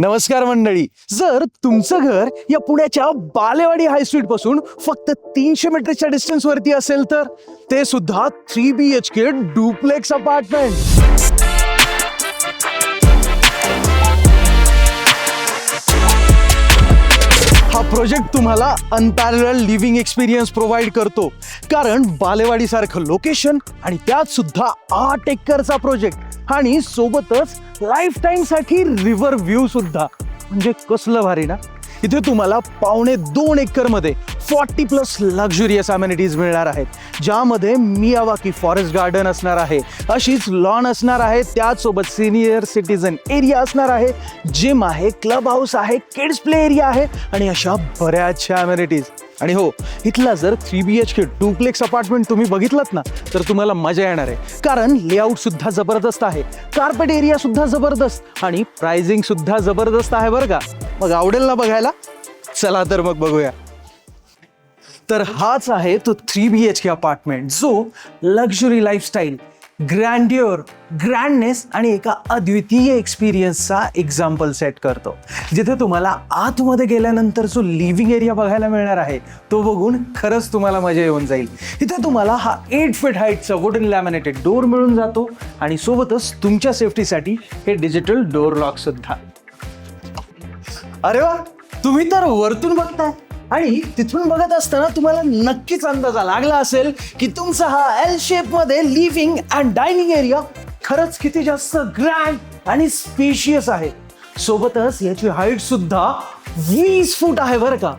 नमस्कार मंडळी. जर तुमचं घर या पुण्याच्या बालेवाडी हाय स्ट्रीट पासून फक्त 300 मीटरच्या डिस्टन्स वरती असेल तर ते सुद्धा 3 BHK डुप्लेक्स अपार्टमेंट. हा प्रोजेक्ट तुम्हाला अनपॅरलल लिव्हिंग एक्सपिरियन्स प्रोव्हाइड करतो, कारण बालेवाडी सारखं लोकेशन आणि त्यात सुद्धा 8 एकरचा प्रोजेक्ट आणि सोबतच लाईफ टाइम साठी रिव्हर व्ह्यू सुद्धा. म्हणजे कसलं भारी ना. इथे तुम्हाला 2.25 एकर मध्ये 40+ लक्झुरियस अमेनिटीज मिळणार आहेत, ज्यामध्ये मियावाकी फॉरेस्ट गार्डन असणार आहे, अशीच लॉन असणार आहे, त्याचसोबत सिनियर सिटीजन एरिया असणार आहे, जिम आहे, क्लब हाऊस आहे, किड्स प्ले एरिया आहे आणि अशा बऱ्याचशा अमेनिटीज. आणि हो, इथला जर 3 BHK डुप्लेक्स अपार्टमेंट तुम्ही बघितलात ना तर तुम्हाला मजा येणार आहे, कारण लेआउट सुद्धा जबरदस्त आहे, कार्पेट एरिया सुद्धा जबरदस्त आणि प्राइसिंग सुद्धा जबरदस्त आहे बरं का. मग आवडेल ना बघायला? चला तर मग बघूया. तर हाच आहे तो 3 BHK अपार्टमेंट, जो लक्झुरी लाईफस्टाईल, ग्रँड्युअर, ग्रँडनेस आणि एका अद्वितीय एक्सपिरियन्सचा एक्झाम्पल सेट करतो. जिथे तुम्हाला आतमध्ये गेल्यानंतर जो लिव्हिंग एरिया बघायला मिळणार आहे तो बघून खरंच तुम्हाला मजा येऊन जाईल. इथे तुम्हाला हा 8 फीट हाईटचा वुडन लॅमिनेटेड डोअर मिळून जातो आणि सोबतच तुमच्या सेफ्टीसाठी हे डिजिटल डोअर लॉक सुद्धा. अरे वा, तुम्ही तर वरतून बघताय आणि तिथून बघत असताना तुम्हाला नक्कीच अंदाजा लागला असेल की तुमचा हा एल शेप मध्ये लिव्हिंग अँड डायनिंग एरिया खरंच किती जास्त ग्रँड आणि स्पेशियस आहे. सोबतच याची हाईट सुद्धा 20 फूट आहे बरं का.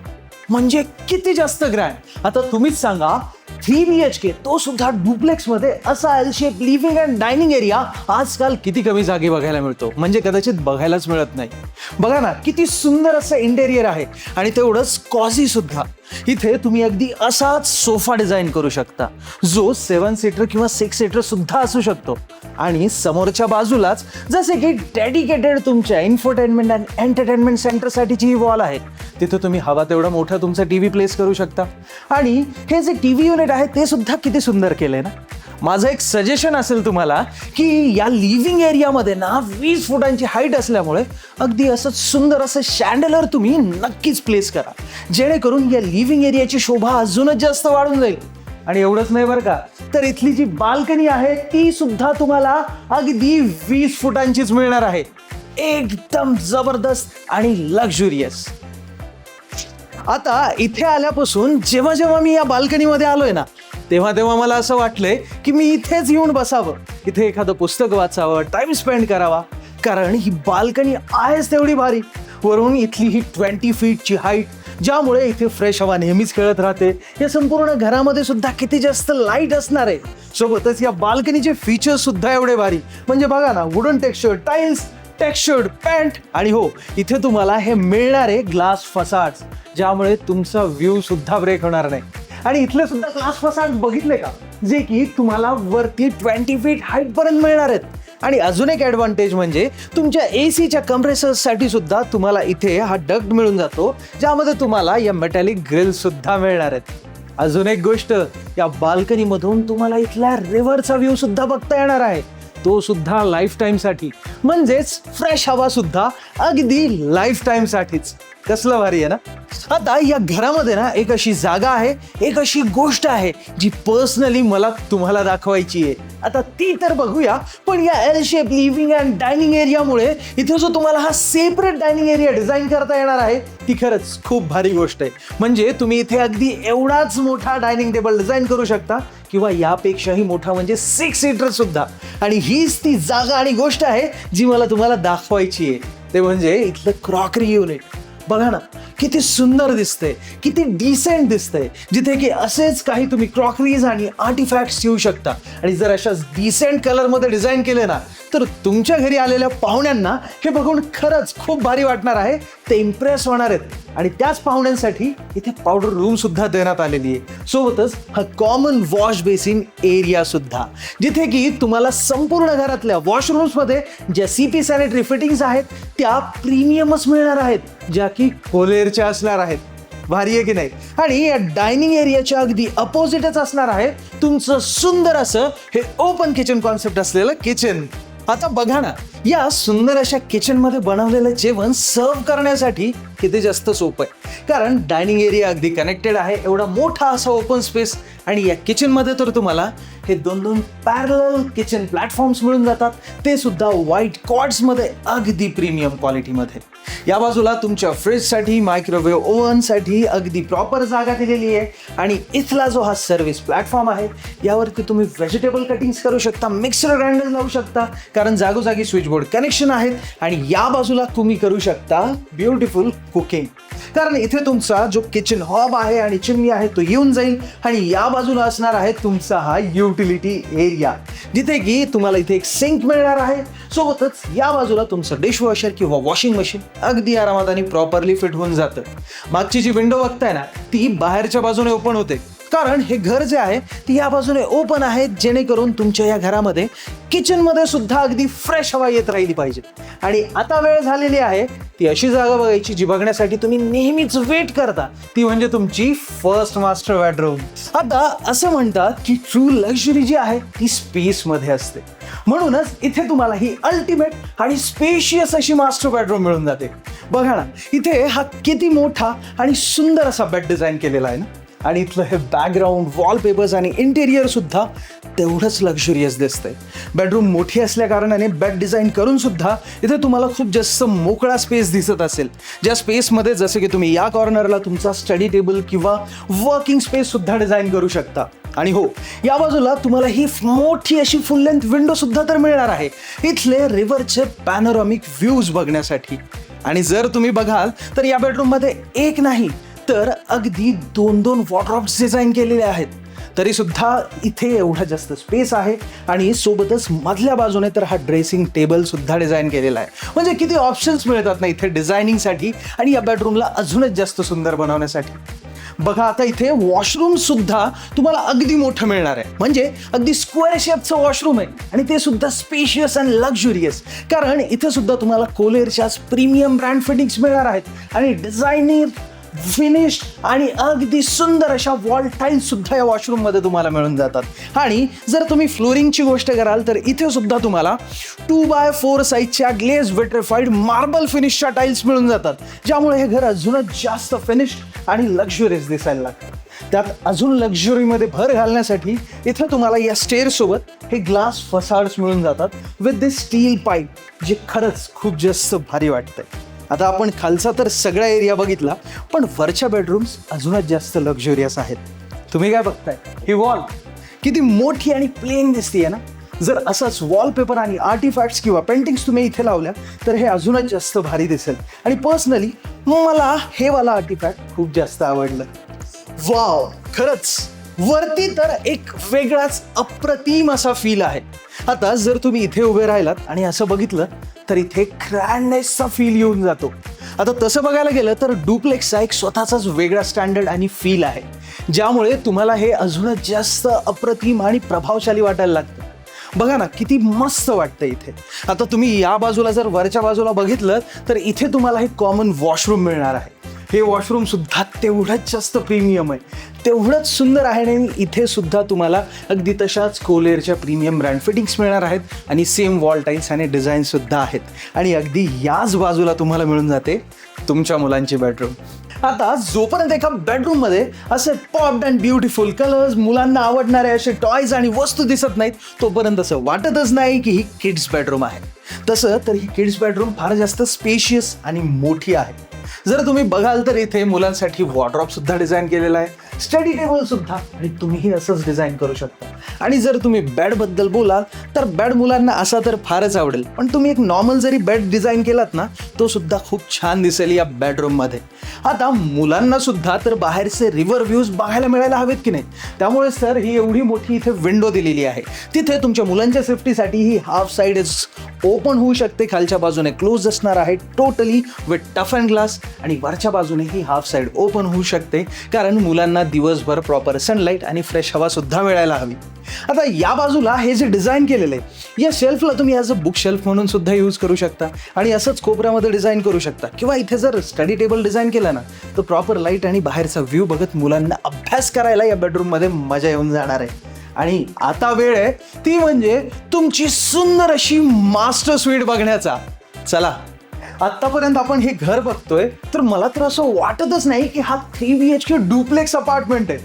म्हणजे किती जास्त ग्रँड. आता तुम्हीच सांगा, 3 BHK तो सुद्धा डुप्लेक्स मध्ये असा L shape living and dining area आजकाल किती कमी जागी बघायला मिळतो, म्हणजे कदाचित बघायला मिळत नाही. बघा ना, किती सुंदर असं इंटेरियर आहे आणि तेवढंच कॉझी सुद्धा. इथे तुम्ही अगदी असाच सोफा डिझाईन करू शकता, जो 7 सीटर किंवा 6 सीटर सुद्धा असू शकतो. आणि समोरच्या बाजूलाच जसे की डेडिकेटेड तुमच्या इन्फोटेनमेंट अँड एंटरटेनमेंट सेंटरसाठीची ही वॉल आहे, तिथे तुम्ही हवा तेवढा मोठा तुमचा टीव्ही प्लेस करू शकता. आणि हे जे टीव्ही युनिट आहे ते सुद्धा किती सुंदर केलंय ना. माझं एक सजेशन असेल तुम्हाला की या लिव्हिंग एरियामध्ये ना 20 फुटांची हाईट असल्यामुळे अगदी असं सुंदर असं शँडलर तुम्ही नक्कीच प्लेस करा, जेणेकरून या लिव्हिंग एरियाची शोभा अजूनच जास्त वाढून जाईल. आणि एवढंच नाही बरं का, तर इथली जी बाल्कनी आहे ती सुद्धा तुम्हाला अगदी 20 फुटांचीच मिळणार आहे. एकदम जबरदस्त आणि लक्झुरियस. आता इथे आल्यापासून जेव्हा जेव्हा मी या बाल्कनीमध्ये आलोय ना, तेव्हा तेव्हा मला असं वाटलंय की मी इथेच येऊन बसावं, इथे एखादं पुस्तक वाचावं, टाइम स्पेंड करावा, कारण ही बाल्कनी आहेच तेवढी भारी. वरून इथली ही 20 फीटची हाईट, ज्यामुळे इथे फ्रेश हवा नेहमीच खेळत राहते. या संपूर्ण घरामध्ये सुद्धा किती जास्त लाईट असणार आहे. सोबतच या बाल्कनीचे फीचर्स सुद्धा एवढे भारी. म्हणजे बघा ना, wooden texture tiles, textured pant आणि हो, इथे तुम्हाला हे मिळणारे ग्लास फसाड्स, ज्यामुळे तुमचा व्ह्यू सुद्धा ब्रेक होणार नाही. आणि इथले सुद्धा ग्लास फसाड बघितले का, जे की तुम्हाला वरती 20 फीट हाईट पर्यंत मिळणार आहेत. आणि अजून एक ॲडव्हान्टेज म्हणजे तुमच्या एसीच्या कंप्रेसर्ससाठी सुद्धा तुम्हाला इथे हा डक्ट मिळून जातो, ज्यामध्ये तुम्हाला या मेटॅलिक ग्रिल सुद्धा मिळणार आहेत. अजून एक गोष्ट, या बाल्कनीमधून तुम्हाला इथल्या रिव्हरचा व्ह्यू सुद्धा बघता येणार आहे, तो सुद्धा लाईफ टाईमसाठी. म्हणजेच फ्रेश हवा सुद्धा अगदी लाईफ टाईमसाठीच. कसलं भारी आहे ना. आता या घरामध्ये ना एक अशी जागा आहे, एक अशी गोष्ट आहे जी पर्सनली मला तुम्हाला दाखवायची आहे. आता ती तर बघूया, पण या L shape living and dining एरियामुळे इथे जो तुम्हाला हा सेपरेट डायनिंग एरिया डिझाईन करता येणार आहे ती खरंच खूप भारी गोष्ट आहे. म्हणजे तुम्ही इथे अगदी एवढाच मोठा डायनिंग टेबल डिझाईन करू शकता, किंवा यापेक्षाही मोठा म्हणजे 6 सीटर सुद्धा. आणि हीच ती जागा आणि गोष्ट आहे जी मला तुम्हाला दाखवायची आहे, ते म्हणजे इथलं क्रॉकरी युनिट. बघा ना, किती सुंदर दिसतंय, किती डिसेंट दिसतंय, जिथे की असेच काही तुम्ही क्रॉकरीज आणि आर्टिफॅक्ट्स ठेवू शकता. आणि जर अशा डिसेंट कलरमध्ये डिझाईन केले ना, तर तुमच्या घरी आलेल्या पाहुण्यांना हे बघून खरंच खूप भारी वाटणार आहे, ते इम्प्रेस होणार आहेत. आणि त्याच पाहुण्यांसाठी इथे पावडर रूम सुद्धा देण्यात आलेली आहे. सोबतच हा कॉमन वॉश बेसिन एरिया सुद्धा, जिथे की तुम्हाला संपूर्ण घरातल्या वॉशरूम्समध्ये ज्या CP सॅनिटरी फिटिंग्स आहेत त्या प्रीमियमच मिळणार आहेत, ज्या की कोलेरच्या असणार आहेत. भारी आहे की नाही. आणि या डायनिंग एरियाच्या अगदी अपोजिटच असणार आहे तुमचं सुंदर असं हे ओपन किचन कॉन्सेप्ट असलेलं किचन. आता बघा ना, या सुंदर अशा किचनमध्ये बनवलेलं जेवण सर्व करण्यासाठी किती जास्त सोपं आहे. कारण डायनिंग एरिया अगदी कनेक्टेड आहे, एवढा मोठा असा ओपन स्पेस. आणि या किचनमध्ये तर तुम्हाला हे 2 पॅरलल किचन प्लॅटफॉर्म्स मिळून जातात, ते सुद्धा व्हाईट कॉर्ड्समध्ये अगदी प्रीमियम क्वालिटीमध्ये. या बाजूला तुमच्या फ्रीजसाठी, मायक्रोवेव्ह ओव्हनसाठी अगदी प्रॉपर जागा दिलेली आहे. आणि इथला जो हा सर्व्हिस प्लॅटफॉर्म आहे, यावरती तुम्ही व्हेजिटेबल कटिंग्स करू शकता, मिक्सर ग्राइंडर लावू शकता, कारण जागोजागी स्विचबोर्ड कनेक्शन आहेत. आणि या बाजूला तुम्ही करू शकता ब्युटिफुल कुकिंग, कारण इथे तुमचा जो किचन हॉब आहे आणि चिमणी आहे तो येऊन जाईल. आणि या बाजूला असणार आहे तुमचा हा युटिलिटी एरिया, जिथे की तुम्हाला इथे एक सिंक मिळणार आहे. सोबतच या बाजूला तुमचं डिशवॉशर किंवा वॉशिंग मशीन अगदी आरामात आणि प्रॉपरली फिट होऊन जातं. मागची जी विंडो बघताय ना, ती बाहेरच्या बाजूने ओपन होते, कारण हे घर जे आहे ती या बाजूने ओपन आहे, जेणेकरून तुमच्या या घरामध्ये किचनमध्ये सुद्धा अगदी फ्रेश हवा येत राहिली पाहिजे. आणि आता वेळ झालेली आहे ती अशी जागा बघायची जी बघण्यासाठी तुम्ही नेहमीच वेट करता, ती म्हणजे तुमची फर्स्ट मास्टर बेडरूम. आता असं म्हणतात की ट्रू लक्झरी जी आहे ती स्पेसमध्ये असते, म्हणूनच इथे तुम्हाला ही अल्टिमेट आणि स्पेशियस अशी मास्टर बेडरूम मिळून जाते. बघा ना, इथे हा किती मोठा आणि सुंदर असा बेड डिझाईन केलेला आहे ना. आणि इथलं हे बॅकग्राऊंड, वॉलपेपर्स आणि इंटेरियर सुद्धा तेवढंच लक्झरियस दिसतंय. बेडरूम मोठी असल्या कारणाने बेड डिझाईन करून सुद्धा इथे तुम्हाला खूप जास्त मोकळा स्पेस दिसत असेल, ज्या स्पेसमध्ये जसं की तुम्ही या कॉर्नरला तुमचा स्टडी टेबल किंवा वर्किंग स्पेस सुद्धा डिझाईन करू शकता. आणि हो, या बाजूला तुम्हाला ही मोठी अशी फुल लेंथ विंडो सुद्धा तर मिळणार आहे इथले रिव्हरचे पॅनोरॉमिक व्ह्यूज बघण्यासाठी. आणि जर तुम्ही बघाल तर या बेडरूममध्ये एक नाही तर अगदी 2 वॉर्डरोब्स डिझाईन केलेले आहेत. तरी सुद्धा इथे एवढा जास्त स्पेस आहे. आणि सोबतच मधल्या बाजूने तर हा ड्रेसिंग टेबल सुद्धा डिझाईन केलेला आहे. म्हणजे किती ऑप्शन्स मिळतात ना इथे डिझायनिंगसाठी आणि या बेडरूमला अजूनच जास्त सुंदर बनवण्यासाठी. बघा, आता इथे वॉशरूम सुद्धा तुम्हाला अगदी मोठं मिळणार आहे, म्हणजे अगदी स्क्वेअर शेपचं वॉशरूम आहे. आणि ते सुद्धा स्पेशियस अँड लक्झुरियस, कारण इथे सुद्धा तुम्हाला कोलेरच्याच प्रीमियम ब्रँड फिटिंग्स मिळणार आहेत. आणि डिझायनिंग, फिनिश आणि अगदी सुंदर अशा वॉल टाईल्स सुद्धा या वॉशरूम मध्ये तुम्हाला मिळून जातात. आणि जर तुम्ही फ्लोरिंगची गोष्ट कराल तर इथे सुद्धा तुम्हाला 2x4 साईजच्या ग्लेज विट्रिफाईड मार्बल फिनिशच्या टाईल्स मिळून जातात, ज्यामुळे हे घर अजूनच जास्त फिनिश्ड आणि लक्झुरियस दिसायला लागतं. त्यात अजून लक्झुरीमध्ये भर घालण्यासाठी इथे तुम्हाला या स्टेअर सोबत हे ग्लास फसाड्स मिळून जातात विथ दिस स्टील पाईप, जे खरंच खूप जास्त भारी वाटतंय. आता आपण खालचा तर सगळा एरिया बघितला, पण वरच्या बेडरूम्स अजूनच जास्त लक्झुरियस आहेत. तुम्ही काय बघताय, ही वॉल किती मोठी आणि प्लेन दिसतीये ना. जर असंच वॉलपेपर आणि आर्टिफॅक्ट्स किंवा पेंटिंग्स तुम्ही इथे लावल्या तर हे अजूनच जास्त भारी दिसेल. आणि पर्सनली मला हे वाला आर्टिफॅक्ट खूप जास्त आवडलं. वाव, खरंच वरती तर एक वेगळाच अप्रतिम असा फील आहे. आता जर तुम्ही इथे उभे राहिलात आणि असं बघितलं तर इथे ग्रँडनेसचा फील येऊन जातो. आता तसं बघायला गेलं तर डुप्लेक्सचा एक स्वतःचाच वेगळा स्टँडर्ड आणि फील आहे, ज्यामुळे तुम्हाला हे अजूनच जास्त अप्रतिम आणि प्रभावशाली वाटायला लागतं. बघा ना, किती मस्त वाटतं इथे. आता तुम्ही या बाजूला जर वरच्या बाजूला बघितलं तर इथे तुम्हाला हे कॉमन वॉशरूम मिळणार आहे. हे वॉशरूम सुद्धा तेवढंच जास्त प्रीमियम आहे, तेवढंच सुंदर आहे. आणि इथे सुद्धा तुम्हाला अगदी तशाच कोलेरच्या प्रीमियम ब्रँड फिटिंग्स मिळणार आहेत आणि सेम वॉल टाईल्स आणि डिझाईन सुद्धा आहेत. आणि अगदी याच बाजूला तुम्हाला मिळून जाते तुमच्या मुलांची बेडरूम. आता जोपर्यंत एका बेडरूममध्ये असे पॉप्ड अँड ब्युटिफुल कलर्स, मुलांना आवडणारे असे टॉयज आणि वस्तू दिसत नाहीत, तोपर्यंत असं वाटतच नाही की ही किड्स बेडरूम आहे. तसं तर ही किड्स बेडरूम फार जास्त स्पेशियस आणि मोठी आहे. जर तुम्ही बघाल तर इथे मुलांसाठी वॉर्डरोब सुद्धा डिझाईन केलेला आहे, स्टडी टेबल सुद्धा, आणि तुम्हीही असंच डिझाईन करू शकता. आणि जर तुम्ही बेडबद्दल बोलाल तर बेड मुलांना असा तर फारच आवडेल, पण तुम्ही एक नॉर्मल जरी बेड डिझाईन केलात ना, तो सुद्धा खूप छान दिसेल या बेडरूममध्ये. आता मुलांना सुद्धा तर बाहेरचे रिव्हर व्ह्यूज बघायला मिळायला हवेत की नाही, त्यामुळे सर ही एवढी मोठी इथे विंडो दिलेली आहे. तिथे तुमच्या मुलांच्या सेफ्टीसाठी ही हाफ साईड ओपन होऊ शकते, खालच्या बाजूने क्लोज असणार आहे totally with tough and glass, आणि वरच्या बाजूने ही हाफ साईड ओपन होऊ शकते, कारण मुलांना दिवसभर प्रॉपर सनलाईट आणि फ्रेश हवा सुद्धा मिळायला हवी. आता या बाजूला हे जे डिझाईन केलेलं आहे, या शेल्फला तुम्ही ॲज अ बुक शेल्फ म्हणून सुद्धा यूज करू शकता आणि असंच कोपऱ्यामध्ये डिझाईन करू शकता. किंवा इथे जर स्टडी टेबल डिझाईन केलं ना, तर प्रॉपर लाईट आणि बाहेरचा व्ह्यू बघत मुलांना अभ्यास करायला या बेडरूममध्ये मजा येऊन जाणार आहे. आणि आता वेळ आहे ती म्हणजे तुमची सुंदर अशी मास्टर स्वीट बघण्याचा. चला, आतापर्यंत आपण हे घर बघतोय तर मला तर असं वाटतच नाही की हा 3 BHK डुप्लेक्स अपार्टमेंट आहे,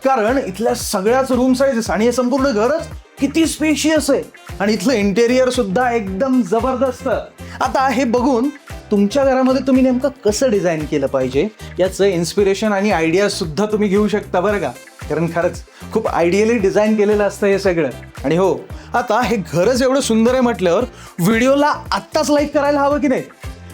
कारण इथल्या सगळ्याच रूम साईजेस आणि हे संपूर्ण घरच किती स्पेशियस आहे आणि इथलं इंटेरियर सुद्धा एकदम जबरदस्त. आता हे बघून तुमच्या घरामध्ये तुम्ही नेमकं कसं डिझाईन केलं पाहिजे याचं इन्स्पिरेशन आणि आयडिया सुद्धा तुम्ही घेऊ शकता बरं का, कारण खरंच खूप आयडियली डिझाईन केलेलं असतं हे सगळं. आणि हो, आता हे घरच एवढं सुंदर आहे म्हटल्यावर व्हिडिओला आत्ताच लाईक करायला हवं की नाही.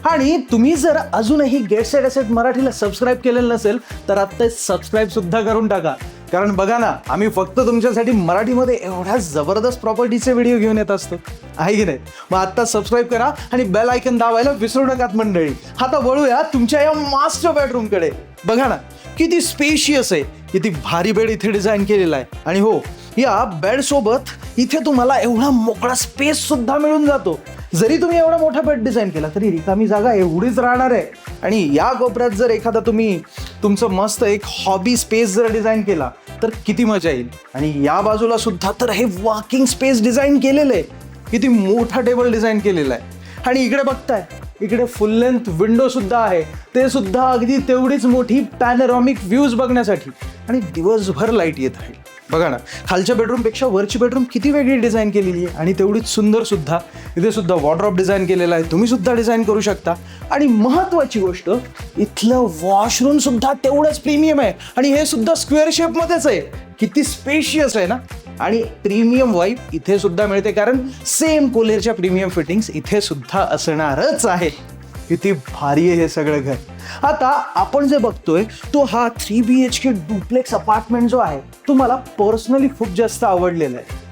आणि तुम्ही जर अजूनही गेट सेट असेट मराठीला सबस्क्राईब केलेलं नसेल तर आत्ता सबस्क्राईब सुद्धा करून टाका, कारण बघा ना, आम्ही फक्त तुमच्यासाठी मराठीमध्ये एवढ्या जबरदस्त प्रॉपर्टीचे व्हिडिओ घेऊन येत असतो, आहे की नाही. मग आत्ता सबस्क्राईब करा आणि बेल आयकन दाबायला विसरू नकात मंडळी. आता वळूया तुमच्या या मास्टर बेडरूमकडे. बघा ना, किती स्पेशियस आहे, किती भारी बेड इथे डिझाईन केलेला आहे. आणि हो, या बेड सोबत इथे तुम्हाला एवढा मोकळा स्पेस सुद्धा मिळून जातो. जरी तुम्ही एवढा मोठा बेड डिझाईन केला तरी रिकामी जागा एवढीच राहणार आहे. आणि या कोपऱ्यात जर एखादा तुम्ही तुमचं मस्त एक हॉबी स्पेस जर डिझाईन केला तर किती मजा येईल. आणि या बाजूला सुद्धा तर हे वॉकिंग स्पेस डिझाईन केलेलं आहे, किती मोठा टेबल डिझाईन केलेला आहे. आणि इकडे बघताय, इकडे फुल लेंथ विंडो सुद्धा आहे, ते सुद्धा अगदी तेवढीच मोठी पॅनोरॉमिक व्ह्यूज बघण्यासाठी. आणि दिवसभर लाईट येत आहे. बघा ना, खालच्या बेडरूमपेक्षा वरची बेडरूम किती वेगळी डिझाईन केलेली आहे आणि तेवढीच सुंदर सुद्धा. इथे सुद्धा वॉर्डरोब डिझाईन केलेला आहे, तुम्ही सुद्धा डिझाईन करू शकता. आणि महत्त्वाची गोष्ट, इथलं वॉशरूम सुद्धा तेवढंच प्रीमियम आहे आणि हे सुद्धा स्क्वेअर शेपमध्येच आहे. किती स्पेशियस आहे ना. आणि प्रीमियम वाईब इथे सुद्धा मिळते, कारण सेम कोलेरच्या प्रीमियम फिटिंग्स इथे सुद्धा असणारच आहे. किती भारी आहे हे सगळं घर. आता आपण जे बघतोय तो हा 3 BHK डुप्लेक्स अपार्टमेंट जो आहे तो मला पर्सनली खूप जास्त आवडलेला आहे.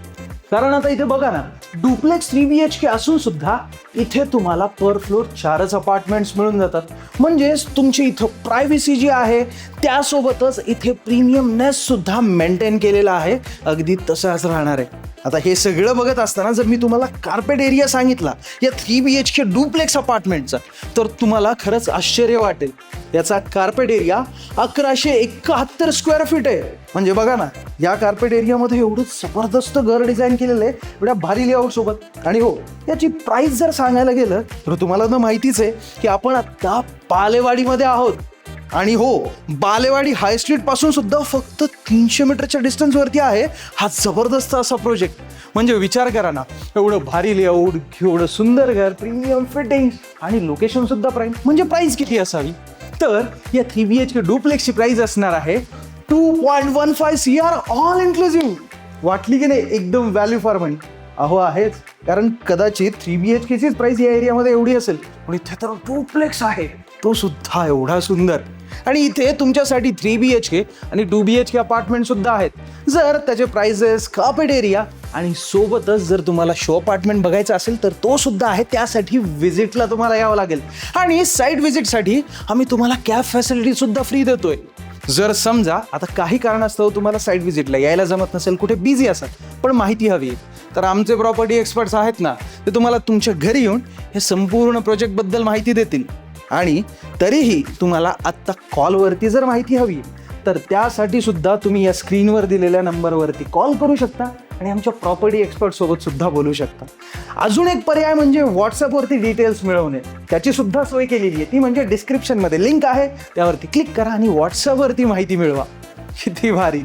कारण आता इथे बघा ना, डुप्लेक्स 3 BHK असून सुद्धा इथे तुम्हाला पर फ्लोर 4च अपार्टमेंट्स मिळून जातात. म्हणजेच तुमची इथं प्रायव्हसी जी आहे त्यासोबतच इथे प्रीमियमनेस सुद्धा मेंटेन केलेला आहे, अगदी तसाच राहणार आहे. आता हे सगळं बघत असताना जर मी तुम्हाला कार्पेट एरिया सांगितला या 3 BHK डुप्लेक्स अपार्टमेंटचा तर तुम्हाला खरंच आश्चर्य वाटेल. याचा कार्पेट एरिया 1171 स्क्वेअर फीट आहे. म्हणजे बघा ना, या कार्पेट एरियामध्ये एवढं जबरदस्त घर डिझाईन केलेलं आहे एवढ्या भारी लेआउट सोबत. आणि हो, याची प्राइस जर सांगायला गेलं तर तुम्हाला तर माहितीच आहे की आपण आता बालेवाडीमध्ये आहोत. आणि हो, बालेवाडी हाय स्ट्रीट पासून सुद्धा फक्त 300 मीटरच्या डिस्टन्सवरती आहे हा जबरदस्त असा प्रोजेक्ट. म्हणजे विचार करा ना, एवढं भारी लेआउट, एवढं सुंदर घर, प्रीमियम फिटिंग आणि लोकेशन सुद्धा प्राईम. म्हणजे प्राइस किती असावी? तर या 3 BHK डुप्लेक्सची प्राइस असणार आहे 2.15 CR ऑल इन्क्लुसिव्ह. वाटली की नाही एकदम व्हॅल्यू फॉर मनी? अहो आहेच, कारण कदाचित 3 BHKचीच प्राइस या एरियामध्ये एवढी असेल, पण इथे तर डुप्लेक्स आहे, तो सुद्धा एवढा सुंदर. आणि इथे तुमच्यासाठी 3 BHK आणि 2 BHK अपार्टमेंट सुद्धा आहेत. जर त्याचे प्राइसेस, कार्पेट एरिया आणि सोबतच जर तुम्हाला शो अपार्टमेंट बघायचं असेल तर तो सुद्धा आहे. त्यासाठी व्हिजिटला तुम्हाला यावं लागेल. आणि साईट व्हिजिटसाठी आम्ही तुम्हाला कॅब फॅसिलिटी सुद्धा फ्री देतोय. जर समजा आता काही कारणास्तव तुम्हाला साईट व्हिजिटला यायला जमत नसेल, कुठे बिझी असाल, पण माहिती हवी तर आमचे प्रॉपर्टी एक्सपर्ट्स आहेत ना, ते तुम्हाला तुमच्या घरी येऊन हे संपूर्ण प्रोजेक्टबद्दल माहिती देतील. आणि तरीही तुम्हाला आत्ता कॉलवरती जर माहिती हवी तर त्यासाठी सुद्धा तुम्ही या स्क्रीनवर दिलेल्या नंबरवरती कॉल करू शकता आणि आमच्या प्रॉपर्टी एक्सपर्ट सोबत सुद्धा बोलू शकता. अजून एक पर्याय म्हणजे व्हॉट्सअपवरती डिटेल्स मिळवणे, त्याची सुद्धा सोय केलेली आहे. ती म्हणजे डिस्क्रिप्शनमध्ये लिंक आहे, त्यावरती क्लिक करा आणि व्हॉट्सअपवरती माहिती मिळवा. किती भारी.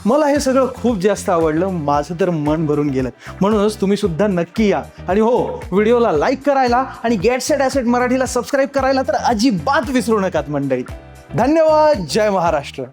मला हे सगळं खूप जास्त आवडलं, माझं तर मन भरून गेलं. म्हणूनच तुम्ही सुद्धा नक्की या. आणि हो, व्हिडिओला लाईक करायला आणि गेट सेट ॲसेट मराठीला सबस्क्राईब करायला तर अजिबात विसरू नकात मंडळी. धन्यवाद. जय महाराष्ट्र.